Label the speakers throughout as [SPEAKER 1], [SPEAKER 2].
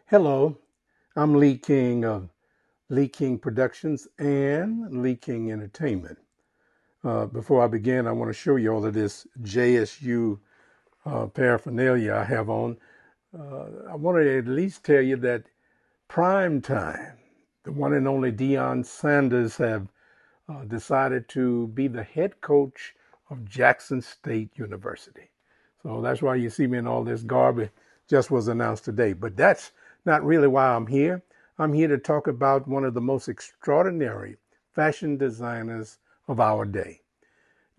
[SPEAKER 1] Hello, I'm Lee King of Lee King Productions and Lee King Entertainment. Before I begin, I want to show you all of this JSU paraphernalia I have on. I want to at least tell you that Prime Time, the one and only Deion Sanders, have decided to be the head coach of Jackson State University. So that's why you see me in all this garbage. Just was announced today. But that's not really why I'm here. I'm here to talk about one of the most extraordinary fashion designers of our day,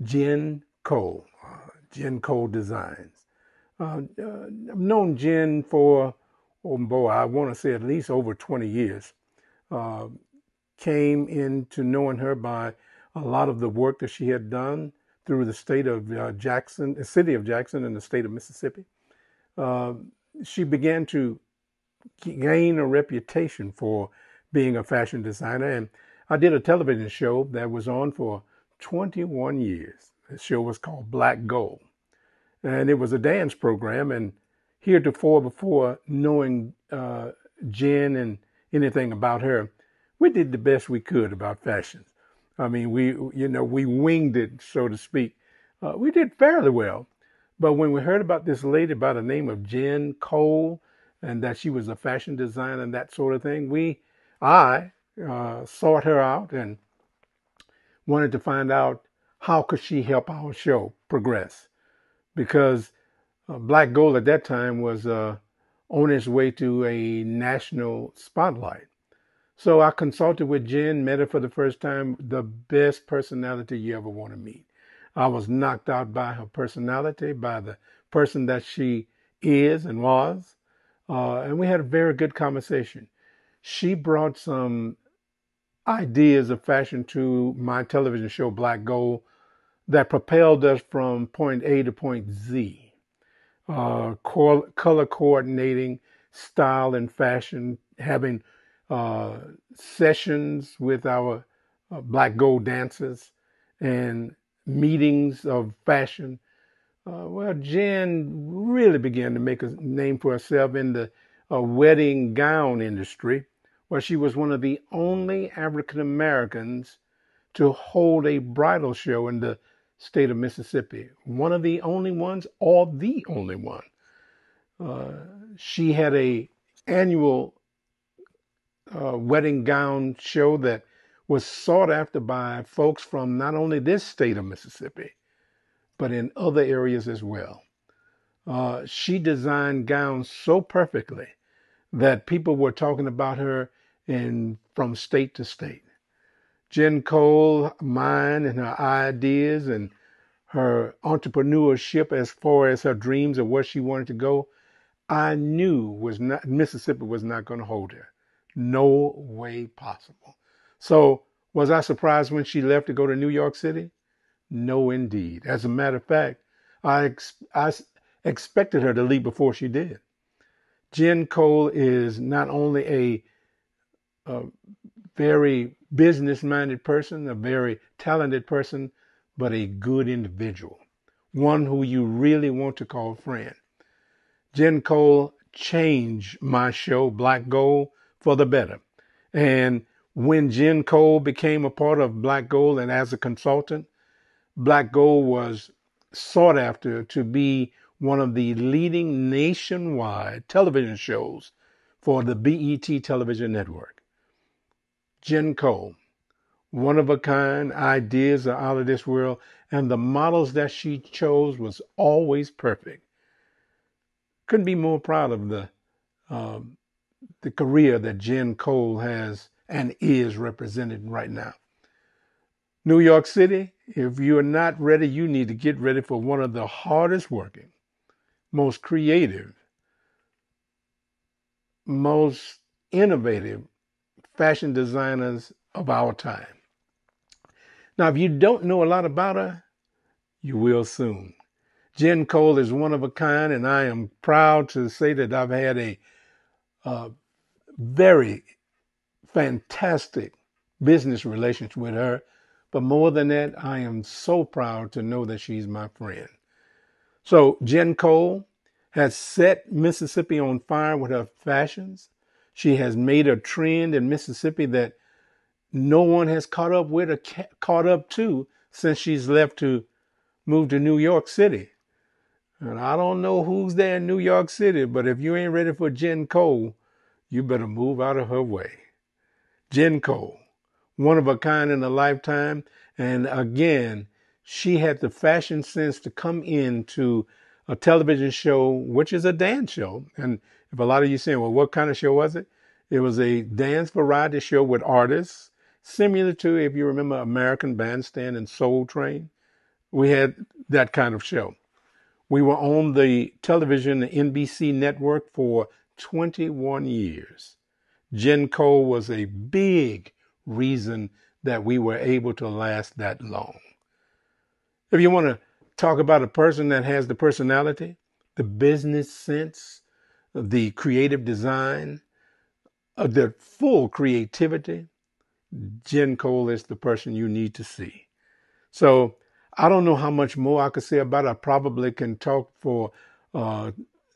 [SPEAKER 1] Jenn Cole. Jenn Cole Designs. I've known Jenn for, oh boy, I want to say at least over 20 years. Uh, Came into knowing her by a lot of the work that she had done through the state of Jackson, the city of Jackson in the state of Mississippi. Uh, she began to gain a reputation for being a fashion designer. And I did a television show that was on for 21 years. The show was called Black Gold. And it was a dance program. And heretofore, before knowing Jenn and anything about her, we did the best we could about fashions. I mean, we winged it, so to speak. We did fairly well. But when we heard about this lady by the name of Jenn Cole and that she was a fashion designer and that sort of thing, I sought her out and wanted to find out how could she help our show progress because Black Gold at that time was on its way to a national spotlight. So I consulted with Jenn, met her for the first time, the best personality you ever want to meet. I was knocked out by her personality, by the person that she is and was. And we had a very good conversation. She brought some ideas of fashion to my television show, Black Gold, that propelled us from point A to point Z. Color coordinating, style and fashion, having sessions with our Black Gold dancers and meetings of fashion. Jenn really began to make a name for herself in the wedding gown industry, where she was one of the only African Americans to hold a bridal show in the state of Mississippi. One of the only ones, or the only one. Uh, she had a annual wedding gown show that was sought after by folks from not only this state of Mississippi, but in other areas as well. She designed gowns so perfectly that people were talking about her from state to state. Jenn Cole, mind and her ideas and her entrepreneurship as far as her dreams of where she wanted to go, I knew was not Mississippi was not going to hold her. No way possible. So was I surprised when she left to go to New York City? No, indeed. As a matter of fact, I expected her to leave before she did. Jenn Cole is not only a very business-minded person, a very talented person, but a good individual, one who you really want to call friend. Jenn Cole changed my show, Black Gold, for the better. And when Jenn Cole became a part of Black Gold and as a consultant, Black Gold was sought after to be one of the leading nationwide television shows for the BET television network. Jenn Cole, one of a kind, ideas are out of this world, and the models that she chose was always perfect. Couldn't be more proud of the career that Jenn Cole has and is represented right now. New York City, if you're not ready, you need to get ready for one of the hardest working, most creative, most innovative fashion designers of our time. Now, if you don't know a lot about her, you will soon. Jenn Cole is one of a kind, and I am proud to say that I've had a very fantastic business relationship with her. But more than that, I am so proud to know that she's my friend. So Jenn Cole has set Mississippi on fire with her fashions. She has made a trend in Mississippi that no one has caught up with or caught up to since she's left to move to New York City. And I don't know who's there in New York City, but if you ain't ready for Jenn Cole, you better move out of her way. Jenn Cole, one of a kind in a lifetime. And again, she had the fashion sense to come into a television show, which is a dance show. And if a lot of you saying, well, what kind of show was it? It was a dance variety show with artists, similar to, if you remember, American Bandstand and Soul Train. We had that kind of show. We were on the television, the NBC network, for 21 years. Jenn Cole was a big reason that we were able to last that long. If you want to talk about a person that has the personality, the business sense, the creative design, the full creativity, Jenn Cole is the person you need to see. So I don't know how much more I could say about it. I probably can talk for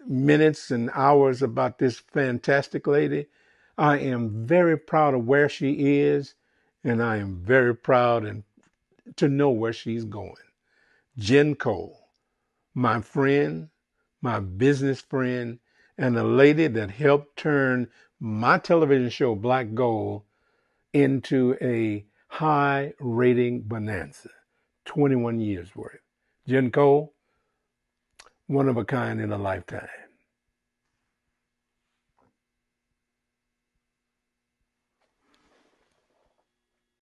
[SPEAKER 1] minutes and hours about this fantastic lady. I am very proud of where she is, and I am very proud and to know where she's going. Jenn Cole, my friend, my business friend, and a lady that helped turn my television show, Black Gold, into a high rating bonanza. 21 years worth. Jenn Cole, one of a kind in a lifetime.